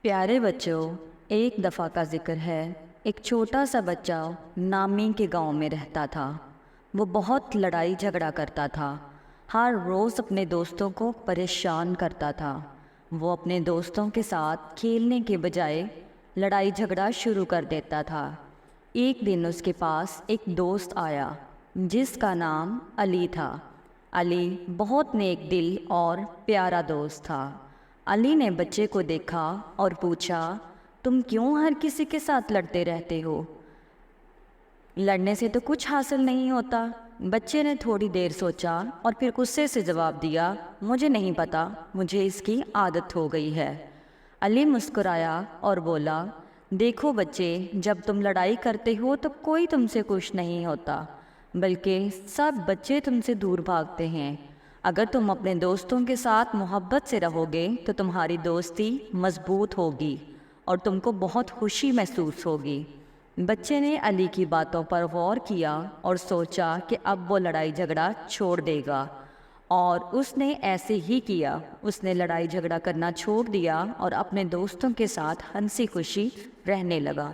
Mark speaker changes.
Speaker 1: پیارے بچوں، ایک دفعہ کا ذکر ہے۔ ایک چھوٹا سا بچہ نامی کے گاؤں میں رہتا تھا۔ وہ بہت لڑائی جھگڑا کرتا تھا، ہر روز اپنے دوستوں کو پریشان کرتا تھا۔ وہ اپنے دوستوں کے ساتھ کھیلنے کے بجائے لڑائی جھگڑا شروع کر دیتا تھا۔ ایک دن اس کے پاس ایک دوست آیا جس کا نام علی تھا۔ علی بہت نیک دل اور پیارا دوست تھا۔ علی نے بچے کو دیکھا اور پوچھا، تم کیوں ہر کسی کے ساتھ لڑتے رہتے ہو؟ لڑنے سے تو کچھ حاصل نہیں ہوتا۔ بچے نے تھوڑی دیر سوچا اور پھر غصے سے جواب دیا، مجھے نہیں پتا، مجھے اس کی عادت ہو گئی ہے۔ علی مسکرایا اور بولا، دیکھو بچے، جب تم لڑائی کرتے ہو تو کوئی تم سے خوش نہیں ہوتا، بلکہ سب بچے تم سے دور بھاگتے ہیں۔ اگر تم اپنے دوستوں کے ساتھ محبت سے رہو گے تو تمہاری دوستی مضبوط ہوگی اور تم کو بہت خوشی محسوس ہوگی۔ بچے نے علی کی باتوں پر غور کیا اور سوچا کہ اب وہ لڑائی جھگڑا چھوڑ دے گا، اور اس نے ایسے ہی کیا۔ اس نے لڑائی جھگڑا کرنا چھوڑ دیا اور اپنے دوستوں کے ساتھ ہنسی خوشی رہنے لگا۔